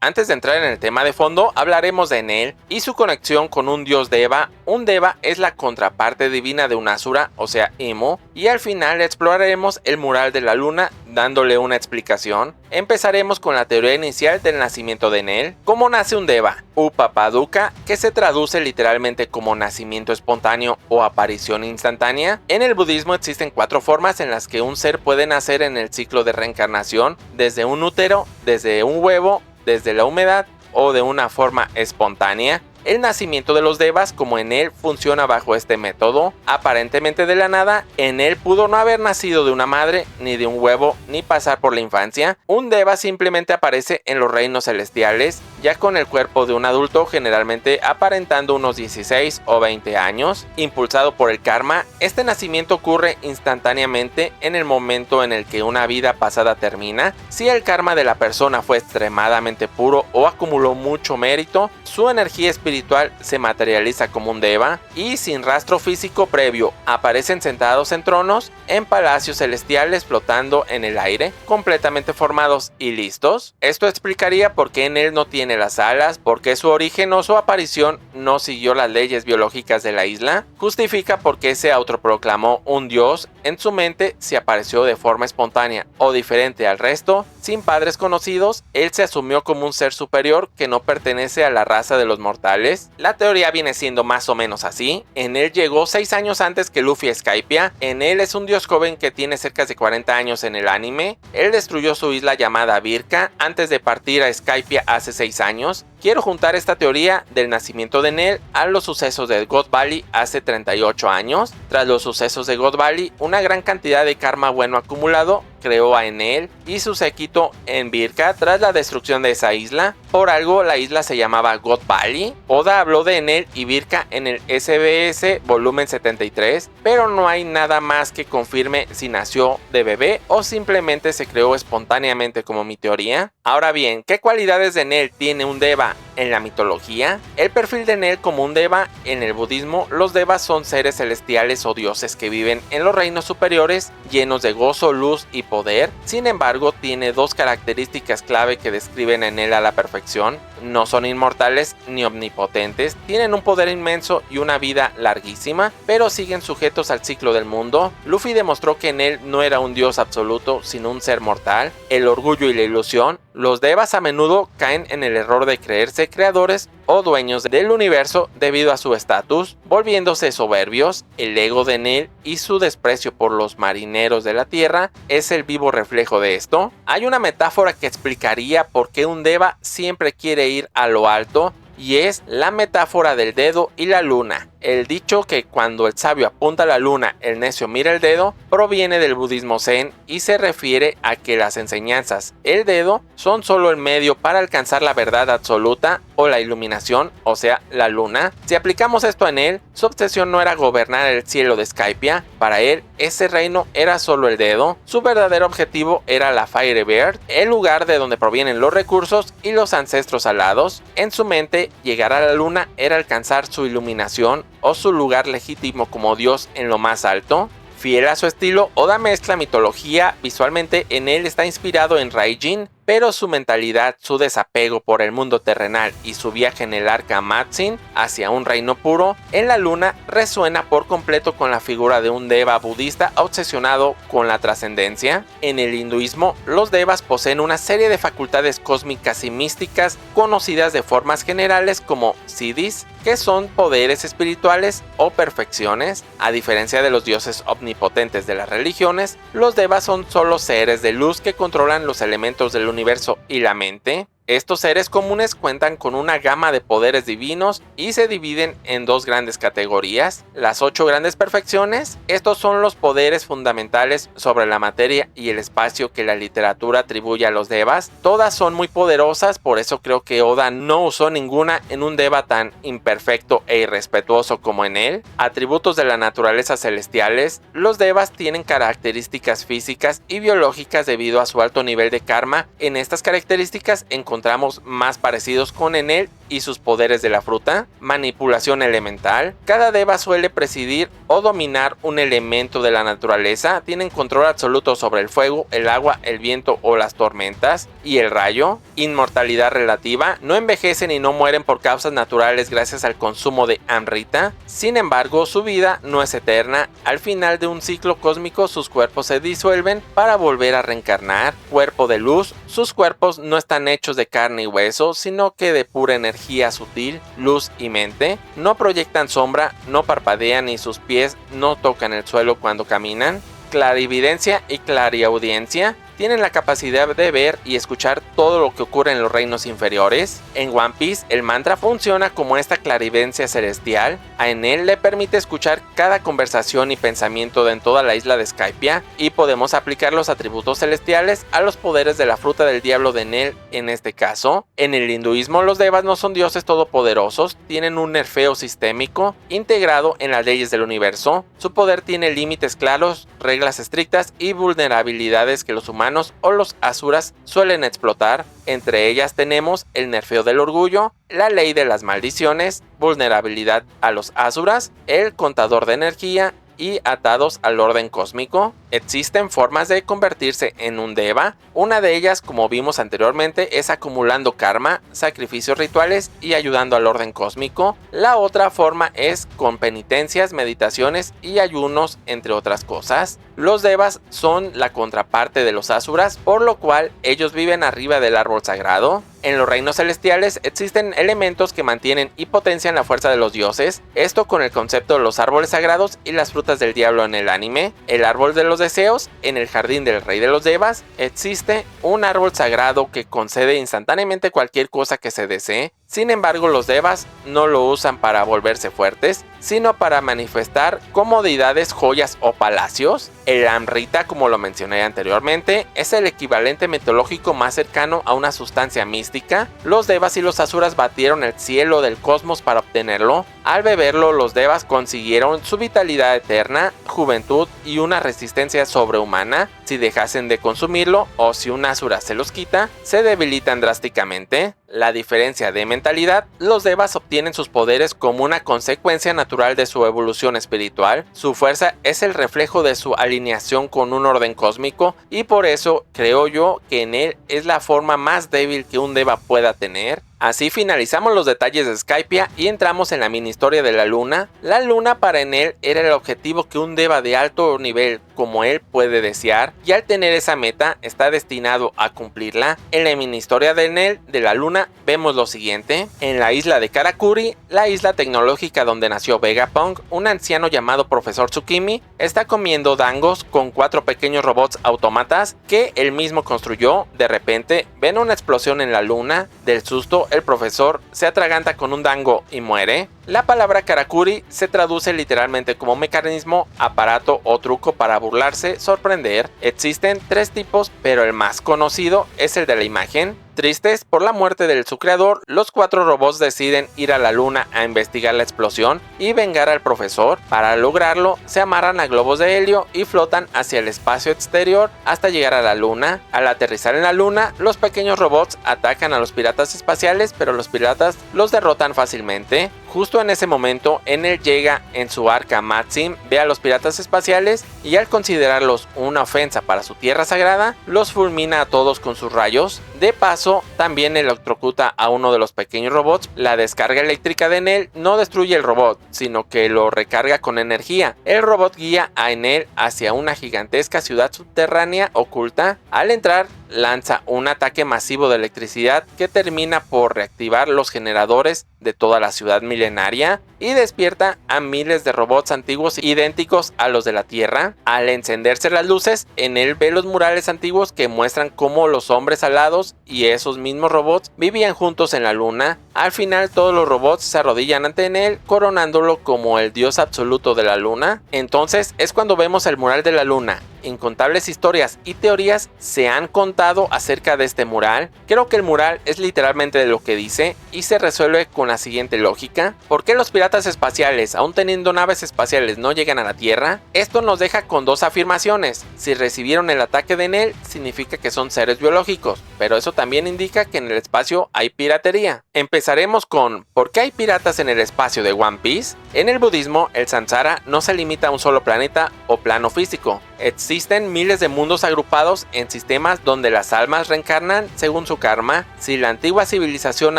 Antes de entrar en el tema de fondo, hablaremos de Enel y su conexión con un dios Deva. Un Deva es la contraparte divina de un Asura, o sea, Emo, y al final exploraremos el mural de la luna dándole una explicación. Empezaremos con la teoría inicial del nacimiento de Enel. ¿Cómo nace un Deva? Upapaduka, que se traduce literalmente como nacimiento espontáneo o aparición instantánea. En el budismo existen 4 formas en las que un ser puede nacer en el ciclo de reencarnación: desde un útero, desde un huevo, desde la humedad o de una forma espontánea. El nacimiento de los Devas, como Enel, funciona bajo este método. Aparentemente de la nada, Enel pudo no haber nacido de una madre, ni de un huevo, ni pasar por la infancia. Un Deva simplemente aparece en los reinos celestiales, ya con el cuerpo de un adulto, generalmente aparentando unos 16 o 20 años. Impulsado por el karma, este nacimiento ocurre instantáneamente en el momento en el que una vida pasada termina. Si el karma de la persona fue extremadamente puro o acumuló mucho mérito, su energía espiritual se materializa como un Deva y sin rastro físico previo aparecen sentados en tronos en palacios celestiales flotando en el aire, completamente formados y listos. Esto explicaría por qué Enel no tiene las alas, por qué su origen o su aparición no siguió las leyes biológicas de la isla. Justifica por qué se autoproclamó un dios en su mente si apareció de forma espontánea o diferente al resto. Sin padres conocidos, él se asumió como un ser superior que no pertenece a la raza de los mortales. La teoría viene siendo más o menos así. Enel llegó 6 años antes que Luffy a Skypiea. Enel es un dios joven que tiene cerca de 40 años en el anime. Él destruyó su isla llamada Birka antes de partir a Skypiea hace 6 años. Quiero juntar esta teoría del nacimiento de Enel a los sucesos de God Valley hace 38 años. Tras los sucesos de God Valley, una gran cantidad de karma bueno acumulado creó a Enel y su séquito en Birka tras la destrucción de esa isla. Por algo la isla se llamaba God Valley. Oda habló de Enel y Birka en el SBS volumen 73, pero no hay nada más que confirme si nació de bebé o simplemente se creó espontáneamente como mi teoría. Ahora bien, ¿qué cualidades de Enel tiene un Deva en la mitología? El perfil de Enel como un Deva en el budismo: los Devas son seres celestiales o dioses que viven en los reinos superiores llenos de gozo, luz y poder. Sin embargo, tiene 2 características clave que describen a Enel a la perfección: no son inmortales ni omnipotentes, tienen un poder inmenso y una vida larguísima, pero siguen sujetos al ciclo del mundo. Luffy demostró que Enel no era un dios absoluto, sino un ser mortal. El orgullo y la ilusión: los Devas a menudo caen en el error de creerse creadores o dueños del universo debido a su estatus, volviéndose soberbios. El ego de Enel y su desprecio por los marineros de la tierra es el vivo reflejo de esto. Hay una metáfora que explicaría por qué un Deva siempre quiere ir a lo alto, y es la metáfora del dedo y la luna. El dicho que cuando el sabio apunta a la luna, el necio mira el dedo, proviene del budismo zen y se refiere a que las enseñanzas, el dedo, son solo el medio para alcanzar la verdad absoluta o la iluminación, o sea, la luna. Si aplicamos esto a Enel, su obsesión no era gobernar el cielo de Skypiea. Para él, ese reino era solo el dedo. Su verdadero objetivo era la Firebird, el lugar de donde provienen los recursos y los ancestros alados. En su mente, llegar a la luna era alcanzar su iluminación o su lugar legítimo como dios en lo más alto. Fiel a su estilo, Oda mezcla mitología. Visualmente, Enel está inspirado en Raijin, pero su mentalidad, su desapego por el mundo terrenal y su viaje en el arca Matsin hacia un reino puro en la luna resuena por completo con la figura de un Deva budista obsesionado con la trascendencia. En el hinduismo, los Devas poseen una serie de facultades cósmicas y místicas conocidas de formas generales como siddhis, que son poderes espirituales o perfecciones. A diferencia de los dioses omnipotentes de las religiones, los Devas son solo seres de luz que controlan los elementos del universo y la mente. Estos seres comunes cuentan con una gama de poderes divinos y se dividen en 2 grandes categorías: las 8 grandes perfecciones. Estos son los poderes fundamentales sobre la materia y el espacio que la literatura atribuye a los Devas. Todas son muy poderosas, por eso creo que Oda no usó ninguna en un Deva tan imperfecto e irrespetuoso como Enel. Atributos de la naturaleza celestiales: los Devas tienen características físicas y biológicas debido a su alto nivel de karma. En estas características encontramos más parecidos con Enel y sus poderes de la fruta. Manipulación elemental. Cada deva suele presidir o dominar un elemento de la naturaleza. Tienen control absoluto sobre el fuego, el agua, el viento o las tormentas. Y el rayo. Inmortalidad relativa. No envejecen y no mueren por causas naturales gracias al consumo de Amrita. Sin embargo, su vida no es eterna. Al final de un ciclo cósmico, sus cuerpos se disuelven para volver a reencarnar. Cuerpo de luz. Sus cuerpos no están hechos de carne y hueso, sino que de pura energía sutil, luz y mente. No proyectan sombra, no parpadean y sus pies no tocan el suelo cuando caminan. Clarividencia y clariaudiencia. Tienen la capacidad de ver y escuchar todo lo que ocurre en los reinos inferiores. En One Piece, el mantra funciona como esta clarividencia celestial. A Enel le permite escuchar cada conversación y pensamiento en toda la isla de Skypiea, y podemos aplicar los atributos celestiales a los poderes de la fruta del diablo de Enel en este caso. En el hinduismo, los devas no son dioses todopoderosos, tienen un nerfeo sistémico integrado en las leyes del universo. Su poder tiene límites claros, reglas estrictas y vulnerabilidades que los humanos o los asuras suelen explotar. Entre ellas tenemos el nerfeo del orgullo, la ley de las maldiciones, vulnerabilidad a los asuras, el contador de energía y atados al orden cósmico. Existen formas de convertirse en un deva. Una de ellas, como vimos anteriormente, es acumulando karma, sacrificios rituales y ayudando al orden cósmico. La otra forma es con penitencias, meditaciones y ayunos, entre otras cosas. Los devas son la contraparte de los asuras, por lo cual ellos viven arriba del árbol sagrado. En los reinos celestiales existen elementos que mantienen y potencian la fuerza de los dioses, esto con el concepto de los árboles sagrados y las frutas del diablo en el anime. El árbol de los deseos. En el jardín del rey de los devas existe un árbol sagrado que concede instantáneamente cualquier cosa que se desee. Sin embargo, los devas no lo usan para volverse fuertes, sino para manifestar comodidades, joyas o palacios. El Amrita, como lo mencioné anteriormente, es el equivalente mitológico más cercano a una sustancia mística. Los devas y los asuras batieron el cielo del cosmos para obtenerlo. Al beberlo, los devas consiguieron su vitalidad eterna, juventud y una resistencia sobrehumana. Si dejasen de consumirlo o si un asura se los quita, se debilitan drásticamente. La diferencia de mentalidad. Los devas obtienen sus poderes como una consecuencia natural de su evolución espiritual. Su fuerza es el reflejo de su alineación con un orden cósmico, y por eso creo yo que Enel es la forma más débil que un deva pueda tener. Así finalizamos los detalles de Skypiea y entramos en la mini historia de la luna. La luna para Enel era el objetivo que un deva de alto nivel como él puede desear, y al tener esa meta está destinado a cumplirla. En la mini historia de Enel de la luna vemos lo siguiente. En la isla de Karakuri, la isla tecnológica donde nació Vegapunk, un anciano llamado Profesor Tsukimi está comiendo dangos con 4 pequeños robots autómatas que él mismo construyó. De repente ven una explosión en la luna. Del susto, el profesor se atraganta con un dango y muere. La palabra Karakuri se traduce literalmente como mecanismo, aparato o truco para burlarse, sorprender. Existen 3 tipos, pero el más conocido es el de la imagen. Tristes por la muerte de su creador, los 4 robots deciden ir a la luna a investigar la explosión y vengar al profesor. Para lograrlo, se amarran a globos de helio y flotan hacia el espacio exterior hasta llegar a la luna. Al aterrizar en la luna, los pequeños robots atacan a los piratas espaciales, pero los piratas los derrotan fácilmente. Justo en ese momento, Enel llega en su arca Maxim, ve a los piratas espaciales y al considerarlos una ofensa para su tierra sagrada, los fulmina a todos con sus rayos. De paso, también electrocuta a uno de los pequeños robots. La descarga eléctrica de Enel no destruye el robot, sino que lo recarga con energía. El robot guía a Enel hacia una gigantesca ciudad subterránea oculta. Al entrar, lanza un ataque masivo de electricidad que termina por reactivar los generadores de toda la ciudad milenaria y despierta a miles de robots antiguos idénticos a los de la Tierra. Al encenderse las luces, Enel ve los murales antiguos que muestran cómo los hombres alados y esos mismos robots vivían juntos en la luna. Al final, todos los robots se arrodillan ante Enel, coronándolo como el dios absoluto de la luna. Entonces es cuando vemos el mural de la luna, incontables historias y teorías se han contado acerca de este mural. Creo que el mural es literalmente de lo que dice y se resuelve con la siguiente lógica. ¿Por qué los piratas espaciales, aún teniendo naves espaciales, no llegan a la Tierra? Esto nos deja con dos afirmaciones. Si recibieron el ataque de Enel, significa que son seres biológicos, pero eso también indica que en el espacio hay piratería. Empezaremos con ¿por qué hay piratas en el espacio de One Piece? En el budismo, el samsara no se limita a un solo planeta o plano físico. Existen miles de mundos agrupados en sistemas donde las almas reencarnan según su karma. Si la antigua civilización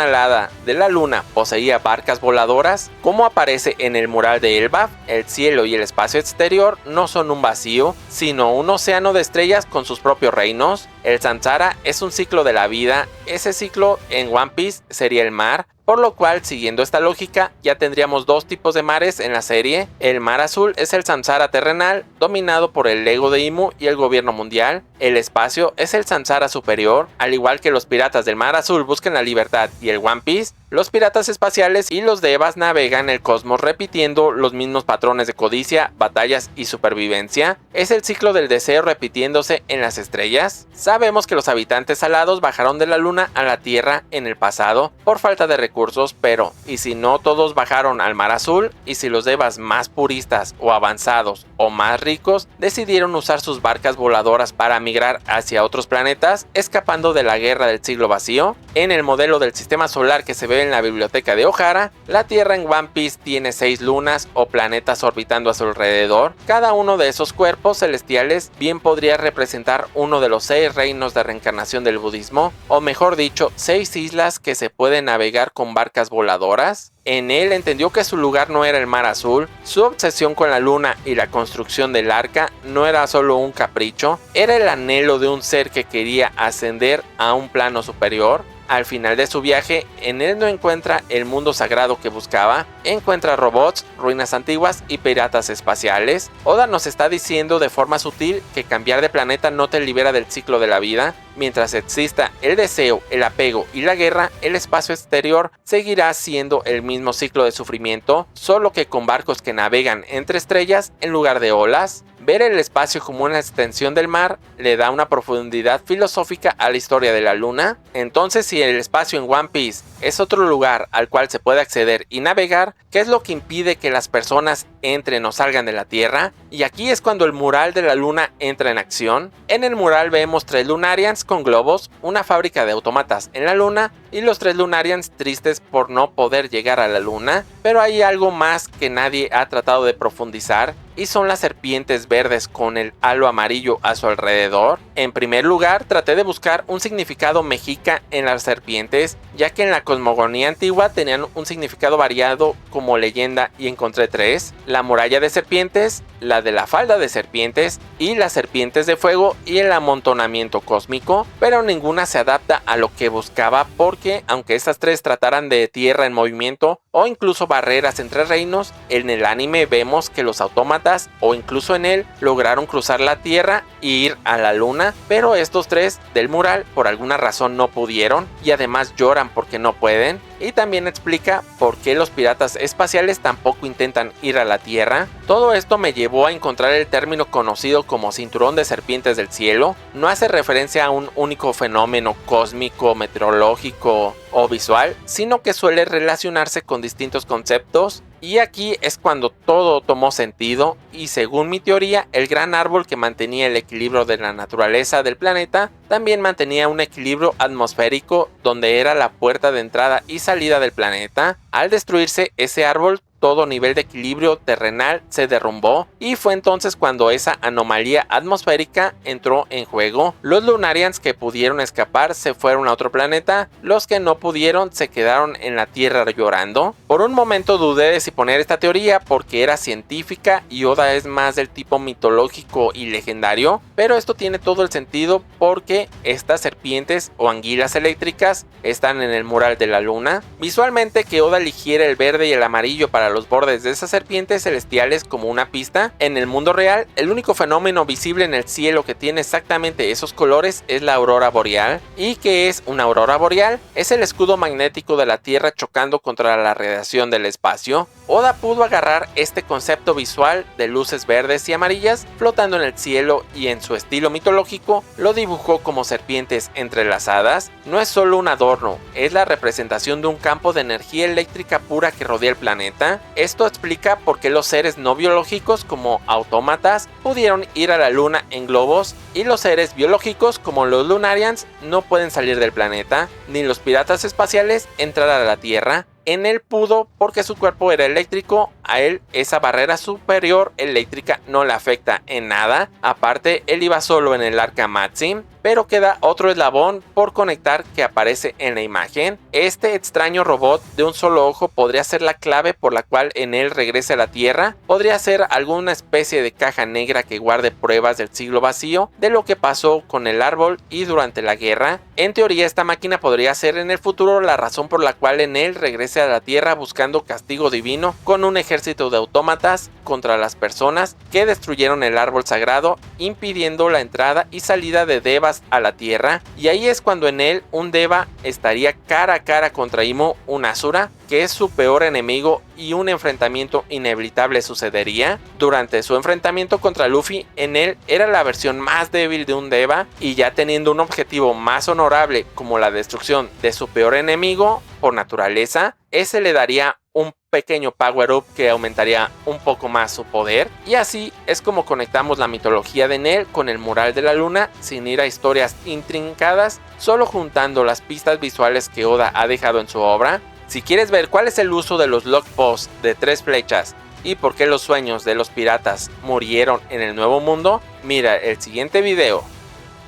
alada de la luna poseía barcas voladoras, como aparece en el mural de Elbaf, el cielo y el espacio exterior no son un vacío, sino un océano de estrellas con sus propios reinos. El samsara es un ciclo de la vida, ese ciclo en One Piece sería el mar. Por lo cual, siguiendo esta lógica, ya tendríamos dos tipos de mares en la serie. El mar azul es el samsara terrenal, dominado por el ego de Imu y el gobierno mundial. El espacio es el samsara superior. Al igual que los piratas del mar azul buscan la libertad y el One Piece, los piratas espaciales y los devas navegan el cosmos repitiendo los mismos patrones de codicia, batallas y supervivencia. Es el ciclo del deseo repitiéndose en las estrellas. Sabemos que los habitantes alados bajaron de la luna a la Tierra en el pasado por falta de recursos, pero ¿y si no todos bajaron al mar azul? ¿Y si los devas más puristas o avanzados o más ricos decidieron usar sus barcas voladoras para migrar hacia otros planetas, escapando de la guerra del siglo vacío? En el modelo del sistema solar que se ve en la biblioteca de Ohara, la Tierra en One Piece tiene 6 lunas o planetas orbitando a su alrededor. Cada uno de esos cuerpos celestiales bien podría representar uno de los 6 reinos de reencarnación del budismo, o mejor dicho, 6 islas que se pueden navegar con barcas voladoras. En él entendió que su lugar no era el mar azul, su obsesión con la luna y la construcción del arca no era solo un capricho, era el anhelo de un ser que quería ascender a un plano superior. Al final de su viaje, en él no encuentra el mundo sagrado que buscaba, encuentra robots, ruinas antiguas y piratas espaciales. Oda nos está diciendo de forma sutil que cambiar de planeta no te libera del ciclo de la vida. Mientras exista el deseo, el apego y la guerra, el espacio exterior seguirá siendo el mismo ciclo de sufrimiento, solo que con barcos que navegan entre estrellas en lugar de olas. Ver el espacio como una extensión del mar le da una profundidad filosófica a la historia de la luna. Entonces, si el espacio en One Piece es otro lugar al cual se puede acceder y navegar, ¿qué es lo que impide que las personas entren o salgan de la Tierra? Y aquí es cuando el mural de la luna entra en acción. En el mural vemos 3 Lunarians con globos, una fábrica de autómatas en la luna y los 3 Lunarians tristes por no poder llegar a la luna. Pero hay algo más que nadie ha tratado de profundizar, y son las serpientes verdes con el halo amarillo a su alrededor. En primer lugar, traté de buscar un significado mexica en las serpientes, ya que en la cosmogonía antigua tenían un significado variado como leyenda, y encontré 3: la muralla de serpientes, la de la falda de serpientes y las serpientes de fuego y el amontonamiento cósmico, pero ninguna se adapta a lo que buscaba, porque aunque estas 3 trataran de tierra en movimiento o incluso barreras entre reinos, en el anime vemos que los autómatas o incluso en él lograron cruzar la tierra e ir a la luna, pero estos 3 del mural por alguna razón no pudieron, y además lloran porque no pueden. Y también explica por qué los piratas espaciales tampoco intentan ir a la Tierra. Todo esto me llevó a encontrar el término conocido como cinturón de serpientes del cielo. No hace referencia a un único fenómeno cósmico, meteorológico o visual, sino que suele relacionarse con distintos conceptos. Y aquí es cuando todo tomó sentido, y según mi teoría, el gran árbol que mantenía el equilibrio de la naturaleza del planeta también mantenía un equilibrio atmosférico donde era la puerta de entrada y salida del planeta. Al destruirse ese árbol, todo nivel de equilibrio terrenal se derrumbó, y fue entonces cuando esa anomalía atmosférica entró en juego. Los Lunarians que pudieron escapar se fueron a otro planeta, los que no pudieron se quedaron en la Tierra llorando. Por un momento dudé de si poner esta teoría porque era científica y Oda es más del tipo mitológico y legendario, pero esto tiene todo el sentido porque estas serpientes o anguilas eléctricas están en el mural de la luna. Visualmente, que Oda eligiera el verde y el amarillo para los bordes de esas serpientes celestiales como una pista. En el mundo real, el único fenómeno visible en el cielo que tiene exactamente esos colores es la aurora boreal. ¿Y qué es una aurora boreal? Es el escudo magnético de la Tierra chocando contra la radiación del espacio. Oda pudo agarrar este concepto visual de luces verdes y amarillas flotando en el cielo y en su estilo mitológico lo dibujó como serpientes entrelazadas. No es solo un adorno, es la representación de un campo de energía eléctrica pura que rodea el planeta. Esto explica por qué los seres no biológicos como autómatas pudieron ir a la luna en globos y los seres biológicos como los Lunarians no pueden salir del planeta, ni los piratas espaciales entrar a la Tierra. En él pudo porque su cuerpo era eléctrico, a él esa barrera superior eléctrica no le afecta en nada, aparte él iba solo en el Arca Maxim, pero queda otro eslabón por conectar que aparece en la imagen. Este extraño robot de un solo ojo podría ser la clave por la cual en él regrese a la Tierra, podría ser alguna especie de caja negra que guarde pruebas del siglo vacío de lo que pasó con el árbol y durante la guerra. En teoría esta máquina podría ser en el futuro la razón por la cual en él regrese a la Tierra buscando castigo divino con un ejército de autómatas contra las personas que destruyeron el árbol sagrado, impidiendo la entrada y salida de devas a la Tierra. Y ahí es cuando en él un deva estaría cara a cara contra Imo, un asura, que es su peor enemigo, y un enfrentamiento inevitable sucedería. Durante su enfrentamiento contra Luffy, en él era la versión más débil de un deva, y ya teniendo un objetivo más honorable como la destrucción de su peor enemigo por naturaleza, ese le daría un pequeño power up que aumentaría un poco más su poder. Y así es como conectamos la mitología de Enel con el mural de la luna, sin ir a historias intrincadas, solo juntando las pistas visuales que Oda ha dejado en su obra. Si quieres ver cuál es el uso de los log posts de 3 flechas y por qué los sueños de los piratas murieron en el nuevo mundo, mira el siguiente video.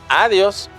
Adiós.